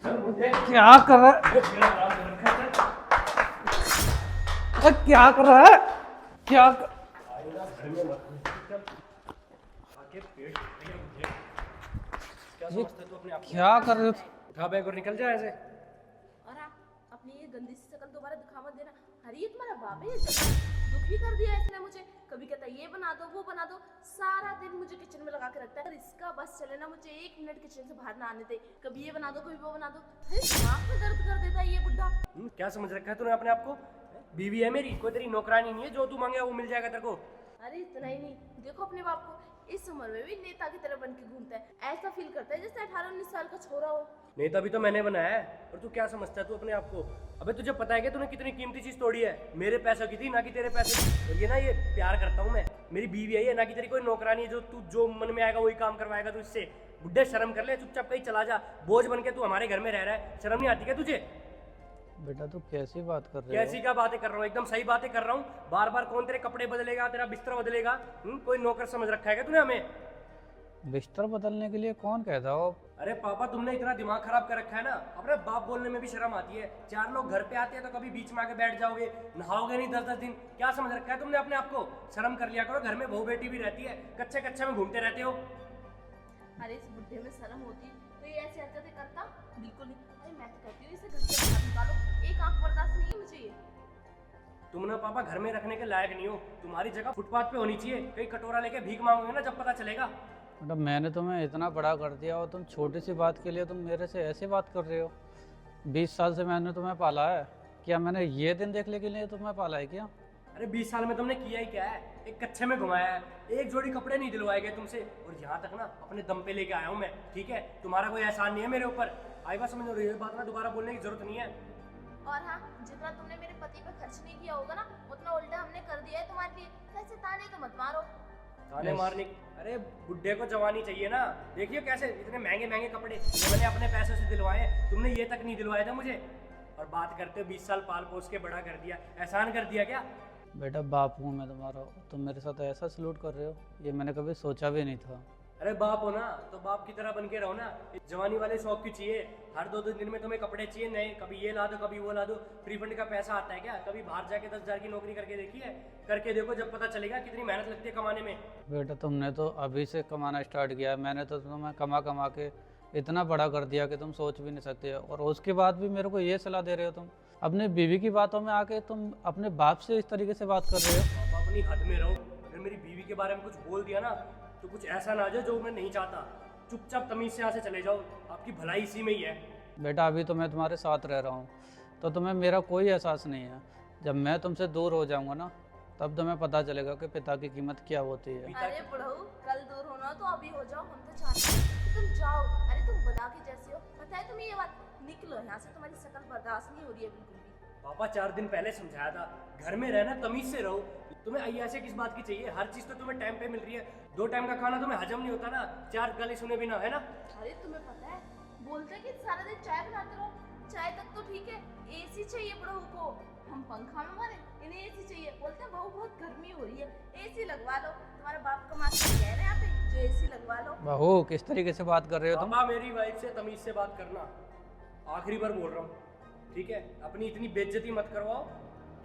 क्या कर रहा है? क्या कर रहा है? क्या कर... क्या कर रहे हो? उठा बैग और निकल जाए ऐसे। और हाँ, अपनी ये गंदी सी शक्ल दोबारा दिखा मत देना। अरे ये तुम्हारा बाप है, ये जगह दुखी कर दिया इसने मुझे। कभी कहता है ये बना दो वो बना दो, सारा दिन मुझे किचन में लगा के रखता है। अगर इसका बस चले ना, मुझे 1 मिनट किचन से बाहर ना आने दे। कभी ये बना दो कभी वो बना दो। अरे दिमाग में दर्द कर देता है ये बुढ़ा। क्या समझ रखा है तूने अपने आप को? बीवी है मेरी, कोई तेरी नौकरानी नहीं है जो तू मांगे वो मिल जाएगा तेरे को। अरे इतना ही नहीं, देखो अपने बाप को, इस उम्र में भी नेता की तरह बन के घूमता है। ऐसा फील करता है जैसे 18-19 साल का छोरा हो। नेता भी तो मैंने बनाया है, और तू क्या समझता है तू अपने आप को? अबे तुझे पता है कि तूने कितनी कीमती चीज तोड़ी है? मेरे पैसों की थी, ना कि तेरे पैसों की। और ये ना, ये प्यार करता हूँ मैं, मेरी बीवी है ये, ना कि तेरी कोई नौकरानी है जो तू जो मन में आएगा वही काम करवाएगा तू इससे। बुड्ढे शर्म कर ले, चुपचाप कहीं चला जा। बोझ बन के तू हमारे घर में रह रहा है, शर्म नहीं आती क्या तुझे? बेटा तू कैसी बात कर रहे कैसी क्या बातें कर रहा हूँ? एकदम सही बातें कर रहा हूँ। बार बार कौन तेरे कपड़े बदलेगा, तेरा बिस्तर बदलेगा? कोई नौकर समझ रखा है क्या तूने हमें? हो? बिस्तर बदलने के लिए कौन कहता हो? अरे पापा, तुमने इतना दिमाग खराब कर रखा है ना, अपने बाप बोलने में भी शर्म आती है। 4 लोग घर पे आते हैं तो कभी बीच में आके बैठ जाओगे, नहाओगे नहीं 10-10 दिन। क्या समझ रखा है तुमने अपने आप को? शर्म कर लिया करो, घर में बहू बेटी भी रहती है, कच्चे कच्चे में घूमते रहते हो। अरे इस बुढ़े में शर्म होती तो ये ऐसी हरकतें करता? बिल्कुल नहीं। अरे मैं तो कहती हूँ इसे घर से बाहर निकालो, एक आंख बर्दाश्त नहीं है मुझे ये। तुम ना पापा घर में रखने के लायक नहीं हो, तुम्हारी जगह फुटपाथ पे होनी चाहिए। कहीं कटोरा लेके भीख मांगोगे ना, जब पता चलेगा। मतलब मैंने तुम्हें इतना बड़ा कर दिया और तुम छोटी सी बात के लिए तुम मेरे से ऐसे बात कर रहे हो? 20 साल से मैंने तुम्हें पाला है। क्या मैंने ये दिन देखने के लिए तुम्हें पाला है क्या? अरे 20 साल में तुमने किया ही क्या है? एक कच्चे में घुमाया है, एक जोड़ी कपड़े नहीं दिलवाए गए तुमसे, और यहाँ तक ना अपने दम पे लेके आया हूँ मैं। ठीक है, तुम्हारा कोई एहसान नहीं है मेरे ऊपर। आई बात समझ रही हो? ये बात ना दोबारा बोलने की जरूरत नहीं है। और हाँ, जितना तुमने मेरे पति पे खर्च नहीं किया होगा ना, उतना उल्टा हमने कर दिया है तुम्हारे लिए। कैसे ताने तो मत मारो। ताने मारने? अरे बुड्ढे को जवानी चाहिए ना। देखिए कैसे इतने महंगे महंगे कपड़े ये मैंने अपने पैसों से दिलवाए हैं, तुमने ये तक नहीं दिलवाए थे मुझे। और बात करते हो 20 साल पाल पोस के बड़ा कर दिया, एहसान कर दिया क्या? बेटा बाप हूँ मैं तुम्हारा, तुम मेरे साथ ऐसा सलूट कर रहे हो, ये मैंने कभी सोचा भी नहीं था। अरे बाप हो ना तो बाप की तरह बन के रहो ना। जवानी वाले शौक की चाहिए, हर 2-2 दिन में तुम्हें कपड़े चाहिए नए, कभी ये ला दो कभी वो ला दो। फ्री फंड का पैसा आता है क्या? कभी बाहर जाके 10,000 की नौकरी करके देखी है? करके देखो, जब पता चलेगा कितनी मेहनत लगती है कमाने में। बेटा तुमने तो अभी से कमाना स्टार्ट किया है, मैंने तो तुम्हें कमा कमा के इतना बड़ा कर दिया कि तुम सोच भी नहीं सकते। और उसके बाद भी मेरे को ये सलाह दे रहे हो तुम? अपने बीवी की बातों में आके तुम अपने बाप से इस तरीके से बात कर रहे हो? पापा अपनी हद में रहो। अगर मेरी बीवी के बारे में कुछ बोल दिया ना तो कुछ ऐसा ना आ जाए जो मैं नहीं चाहता। चुपचाप तमीज से यहाँ से चले जाओ, आपकी भलाई इसी में ही है। बेटा अभी तो मैं तुम्हारे साथ रह रहा हूँ तो तुम्हें मेरा कोई एहसास नहीं है। जब मैं तुमसे दूर हो जाऊंगा ना, तब तुम्हें पता चलेगा कि पिता की कीमत क्या होती है। अरे बुढ़ऊ, कल दूर होना तो अभी हो जाओ। हम तो चाहते हैं कि तुम जाओ। अरे तुम बना के जैसे हो, पता है तुम्हें ये बात? निकलो यहाँ से, तुम्हारी शक्ल बर्दाश्त नहीं हो रही है बिल्कुल भी। पापा 4 दिन पहले समझाया था, घर में रहना तमीज से रहो। तुम्हें अय्याशी किस बात की चाहिए? हर चीज तो तुम्हें टाइम पे मिल रही है। 2 टाइम का खाना तुम्हें हजम नहीं होता ना, 4 गाली सुने बिना, है ना? अरे तुम्हें पता है, बोलते हैं कि सारा दिन चाय बनाते रहो। चाय तक तो ठीक है, एसी चाहिए बुढ़ऊ को। हम पंखा में मारे, इन्हें एसी चाहिए। बोलते हैं बहू बहुत गर्मी हो रही है, एसी लगवा लो। तुम्हारा बाप कमाते कह रहे हैं यहाँ पे जो एसी लगवा लो। बहू किस तरीके से बात कर रहे हो तुम? पापा मेरी वाइफ से तमीज से बात करना, आखिरी बार बोल रहा हूँ। ठीक है, अपनी इतनी बेइज्जती मत करवाओ,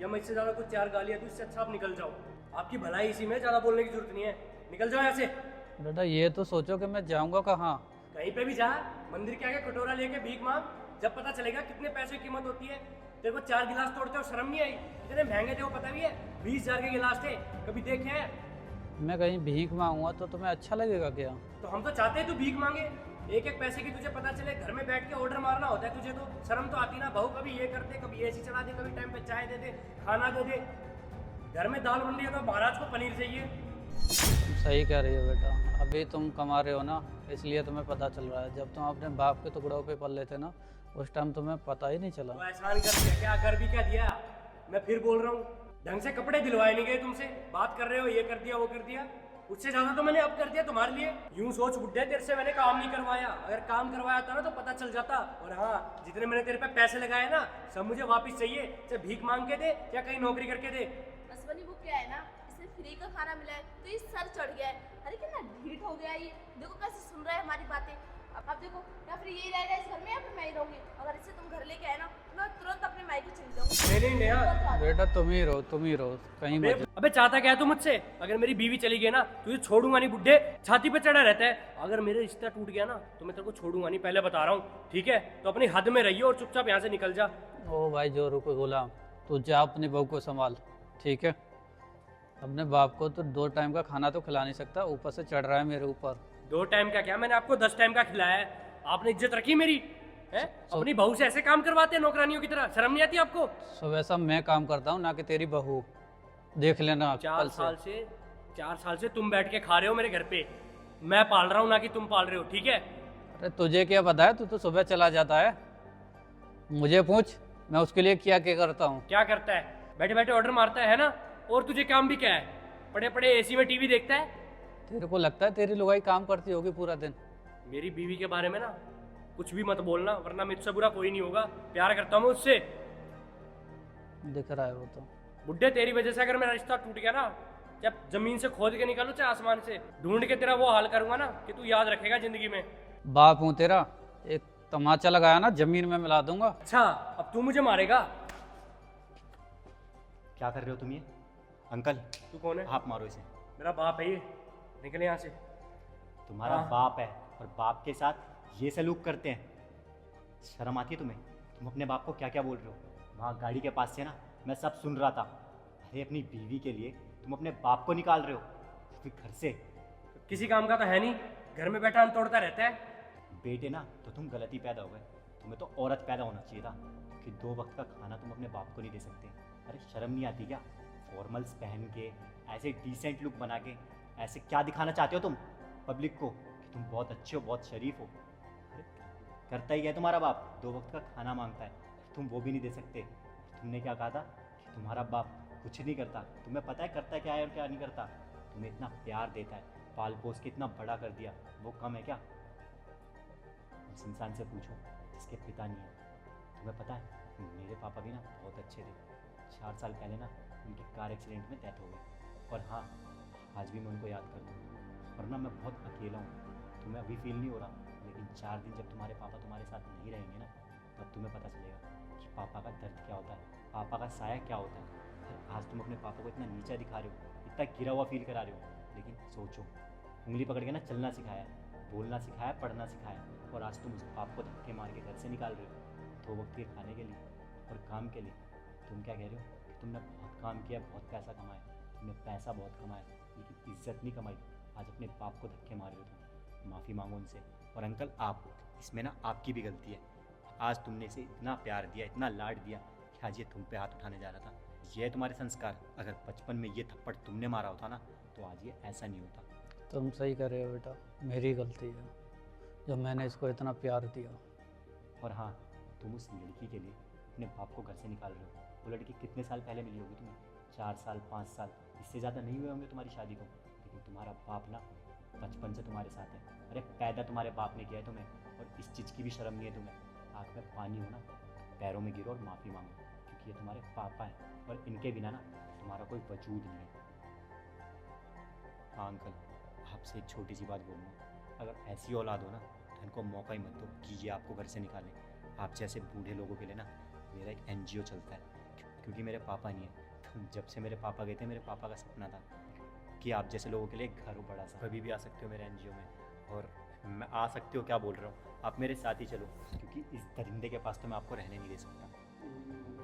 या मैं इससे ज्यादा कुछ 4 गालियां दूं, इससे अच्छा आप निकल जाओ। आपकी भलाई इसी में, ज्यादा बोलने की जरूरत नहीं है। निकल जाओ यहाँ से। बेटा ये तो सोचो कि मैं जाऊंगा कहाँ। कहीं पे भी जा, मंदिर के आगे कटोरा लेके भीख मांग, जब पता चलेगा कितने पैसे की कीमत होती है। तेरे को 4 गिलास तोड़ते हो शर्म नहीं आई? इतने महंगे थे वो, पता भी है? 20,000 के गिलास थे, कभी देखे हैं? मैं कहीं भीख मांगूंगा तो तुम्हें अच्छा लगेगा क्या? तो हम तो चाहते हैं तू भीख मांगे, एक एक पैसे की तुझे पता चले। घर में बैठ के ऑर्डर मारना होता है तुझे, तो शर्म तो आती ना। बहू कभी ये करते, कभी एसी चला दे, कभी टाइम पे चाय दे दे, खाना दे दे। घर में दाल बन रही है तो महाराज को पनीर चाहिए। तुम सही कह रही हो बेटा, अभी तुम कमा रहे हो ना, इसलिए तुम्हें पता चल रहा है। जब तुम अपने बाप के टुकड़ों पे पल लेते ना, उस टाइम तुम्हें पता ही नहीं चला। तो एहसान कर दिया क्या? कर भी क्या दिया? मैं फिर बोल रहा हूँ, ढंग से कपड़े दिलवाए नहीं गए तुमसे। बात कर रहे हो ये कर दिया वो कर दिया, उससे ज्यादा तो मैंने अब कर दिया तुम्हारे लिए। यूं सोच बुड्ढे, तेरे से मैंने काम नहीं करवाया। अगर काम करवाया था ना तो पता चल जाता। और हाँ, जितने मैंने तेरे पे पैसे लगाए ना, सब मुझे वापस चाहिए। चाहे भीख मांग के दे या कहीं नौकरी करके दे। असवनी वो क्या है ना, इसे फ्री का खाना मिला है तो ये सर चढ़ गया है। अरे कितना ढीठ हो गया ये, देखो कैसे सुन रहा है हमारी बातें। अब देखो, या फिर यही रहेगा इस घर में या फिर मैं ही रहूंगी। देंगे यहाँ। बेटा तुम ही रहो कहीं मत जाओ। अबे चाहता क्या है तू मुझसे? अगर मेरी बीवी चली गई ना तुझे छोड़ूंगा नहीं बुड्ढे, छाती पे चढ़ा रहता है। अगर मेरा रिश्ता टूट गया ना तो मैं तेरे को छोड़ूंगा नहीं, पहले बता रहा हूँ, ठीक है? तो अपनी हद में रहिए और चुपचाप यहाँ से निकल जा। ओ भाई जो रुको गुलाम, तू जा अपनी बहू को संभाल, ठीक है? अपने बाप को तो 2 टाइम का खाना तो खिला नहीं सकता, ऊपर से चढ़ रहा है मेरे ऊपर। 2 टाइम का क्या, मैंने आपको 10 टाइम का खिलाया है। आपने इज्जत रखी मेरी है? अपनी बहू से ऐसे काम करवाते हैं नौकरानियों की तरह, शर्म नहीं आती आपको? सो वैसा मैं काम करता हूँ ना कि तेरी बहू, देख लेना। 4 साल से तुम बैठ के खा रहे हो मेरे घर पे, मैं पाल रहा हूँ ना कि तुम पाल रहे हो, ठीक है? अरे तुझे क्या पता है, तू तो सुबह चला जाता है, मुझे पूछ मैं उसके लिए क्या क्या करता हूँ। क्या करता है? बैठे बैठे ऑर्डर मारता है ना? और तुझे काम भी क्या है? पड़े पड़े एसी में टीवी देखता है। तेरे को लगता है तेरी लुगाई काम करती होगी पूरा दिन? मेरी बीवी के बारे में ना कुछ भी मत बोलना, वरना मुझसे बुरा कोई नहीं होगा, प्यार करता हूँ मैं उससे। दिख रहा है वो तो। बुड्ढे तेरी वजह से अगर मेरा रिश्ता टूट गया ना, जब जमीन से खोद के निकालो चाहे आसमान से, ढूंढ के तेरा वो हाल करूंगा ना कि तू याद रखेगा जिंदगी में। बाप हूँ तेरा, एक तमाचा लगाया ना जमीन में मिला दूंगा। अच्छा अब तू मुझे मारेगा? क्या कर रहे हो तुम ये? अंकल तू कौन है? आप मारो इसे। मेरा बाप है ये, निकले यहाँ से। तुम्हारा हाँ। बाप है और बाप के साथ ये सलूक करते हैं, शर्म आती है तुम्हें? तुम अपने बाप को क्या क्या बोल रहे हो? वहाँ गाड़ी के पास से ना मैं सब सुन रहा था। अरे अपनी बीवी के लिए तुम अपने बाप को निकाल रहे हो फिर घर से। किसी काम का तो है नहीं, घर में बैठा तोड़ता रहता है। बेटे ना तो तुम गलत ही पैदा हो गए, तुम्हें तो औरत पैदा होना चाहिए था कि 2 वक्त का खाना तुम अपने बाप को नहीं दे सकते। अरे शर्म नहीं आती क्या? फॉर्मल्स पहन के ऐसे डिसेंट लुक बना के ऐसे क्या दिखाना चाहते हो तुम पब्लिक को कि तुम बहुत अच्छे हो, बहुत शरीफ हो? अरे करता ही है तुम्हारा बाप, 2 वक्त का खाना मांगता है, तुम वो भी नहीं दे सकते। तुमने क्या कहा था कि तुम्हारा बाप कुछ नहीं करता, तुम्हें पता है करता क्या है और क्या नहीं करता? तुम्हें इतना प्यार देता है, पाल पोस के इतना बड़ा कर दिया, वो कम है क्या? उस इंसान से पूछो जिसके पिता नहीं है। तुम्हें पता है मेरे पापा भी ना बहुत अच्छे थे, 4 साल पहले ना उनकी कार एक्सीडेंट में डेथ हो गई। और हाँ, आज भी मैं उनको याद करता हूँ। और ना मैं बहुत अकेला हूँ, तुम्हें अभी फील नहीं हो रहा, लेकिन 4 दिन जब तुम्हारे पापा तुम्हारे साथ नहीं रहेंगे ना, तब तुम्हें पता चलेगा कि पापा का दर्द क्या होता है, पापा का साया क्या होता है। और आज तुम अपने पापा को इतना नीचा दिखा रहे हो, इतना गिरा हुआ फील करा रहे हो, लेकिन सोचो उंगली पकड़ के ना चलना सिखाया, बोलना सिखाया, पढ़ना सिखाया, और आज तुम उस बाप को धक्के मार के घर से निकाल रहे हो 2 वक्त के खाने के लिए और काम के लिए। तुम क्या कह रहे हो कि तुमने बहुत काम किया, बहुत पैसा कमाया, तुमने पैसा बहुत कमाया, लेकिन इज्जत नहीं कमाई। आज अपने बाप को धक्के मार रहे हो तुम, माफ़ी मांगो उनसे। और अंकल आप, इसमें ना आपकी भी गलती है। आज तुमने इसे इतना प्यार दिया, इतना लाड दिया कि आज ये तुम पे हाथ उठाने जा रहा था। ये है तुम्हारे संस्कार। अगर बचपन में ये थप्पड़ तुमने मारा होता ना तो आज ये ऐसा नहीं होता। तुम सही कर रहे हो बेटा, मेरी गलती है जब मैंने इसको इतना प्यार दिया। और हाँ, तुम उस लड़की के लिए अपने बाप को घर से निकाल रहे हो। वो लड़की कितने साल पहले मिली होगी तुम्हें? 4 साल, 5 साल, इससे ज़्यादा नहीं हुए होंगे तुम्हारी शादी को। लेकिन तुम्हारा बाप ना बचपन से तुम्हारे साथ है। अरे पैदा तुम्हारे बाप ने किया है तुम्हें, और इस चीज़ की भी शर्म नहीं है तुम्हें। आँख में पानी हो ना, पैरों में गिरो और माफ़ी मांगो, क्योंकि ये तुम्हारे पापा हैं और इनके बिना ना तुम्हारा कोई वजूद नहीं है। हाँ अंकल, आपसे एक छोटी सी बात बोलूँगा, अगर ऐसी औलाद हो ना तो इनको मौका ही मत दो कि ये आपको घर से निकालें। आप जैसे बूढ़े लोगों के लिए ना मेरा एक NGO चलता है, क्योंकि मेरे पापा नहीं है। तो जब से मेरे पापा गए थे, मेरे पापा का सपना था कि आप जैसे लोगों के लिए एक घर हो बड़ा सा। कभी भी आ सकते हो मेरे NGO में, और मैं आ सकते हो क्या बोल रहा हूँ, आप मेरे साथ ही चलो, क्योंकि इस दरिंदे के पास तो मैं आपको रहने नहीं दे सकता।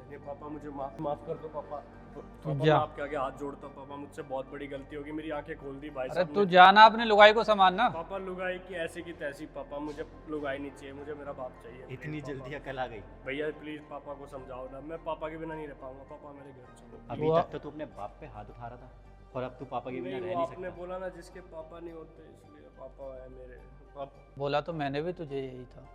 मेरे पापा मुझे माफ कर दो पापा। पापा मैं जा। आपके आगे हाथ जोड़ता हूँ पापा, मुझसे बहुत बड़ी गलती होगी, मेरी आंखें खोल दी भाई अरे साहब तू ने। जाना अपनी लुगाई को संभालना। पापा लुगाई की ऐसी की तैसी, पापा मुझे लुगाई नहीं चाहिए, मुझे मेरा बाप चाहिए। इतनी प्लीज जल्दी अकल आ गई? पापा। भैया प्लीज पापा को समझाओ ना, मैं पापा के बिना नहीं रह पाऊंगा। पापा मेरे घर चलो। अभी वो- तक तो तू अपने बाप पे हाथ उठा रहा था, और अब तू पापा के बिना नहीं, रह वो नहीं आपने सकता। बोला ना जिसके पापा नहीं होते इसलिए पापा है मेरे। बोला तो मैंने भी तुझे यही था,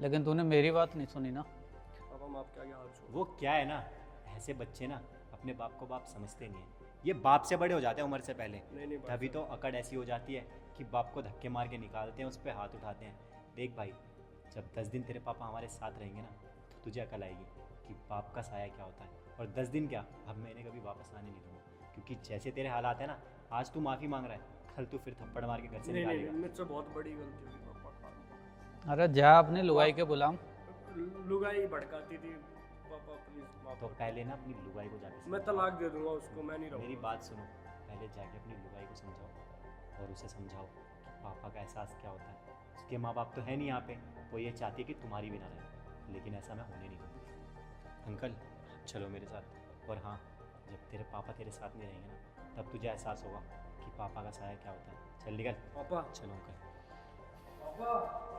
लेकिन तूने मेरी बात नहीं सुनी ना। पापा मैं आपके आगे हाथ छोड़। वो क्या है ना, ऐसे बच्चे ना अपने बाप को बाप समझते नहीं है। ये बाप से बड़े हो जाते हैं उम्र से पहले, नहीं तभी तो अकड़ ऐसी हो जाती है कि बाप को धक्के मार के निकालते हैं, उस पर हाथ उठाते हैं। देख भाई, जब 10 दिन तेरे पापा हमारे साथ रहेंगे ना तो तुझे अकल आएगी कि बाप का साया क्या होता है। और 10 दिन क्या, अब मैं इन्हें कभी वापस आने नहीं दूंगा, क्योंकि जैसे तेरे हालात है ना, आज तू माफ़ी मांग रहा है, कल तू फिर थप्पड़ मार के घर से नहीं निकालेगा। मुझसे बहुत बड़ी गलती हुई पापा। अरे जा अपनी लुगाई के गुलाम। लुगाई भड़काती थी पापा प्लीज माफ तो कर पहले ना अपनी लुगाई को जाके मैं समझाओ। तलाक दे दूंगा उसको, मैं नहीं मेरी रहूंगा। बात सुनो, पहले जाके अपनी लुगाई को समझाओ और उसे समझाओ कि पापा का एहसास क्या होता है। उसके माँ बाप तो है नहीं यहाँ पे, वो ये चाहती है कि तुम्हारी भी ना रहे, लेकिन ऐसा मैं होने नहीं दूँगी। अंकल चलो मेरे साथ। और हाँ, जब तेरे पापा तेरे साथ नहीं रहेंगे ना, तब तुझे एहसास होगा कि पापा का साया क्या होता है। चल निकल। पापा चलो अंकल। पापा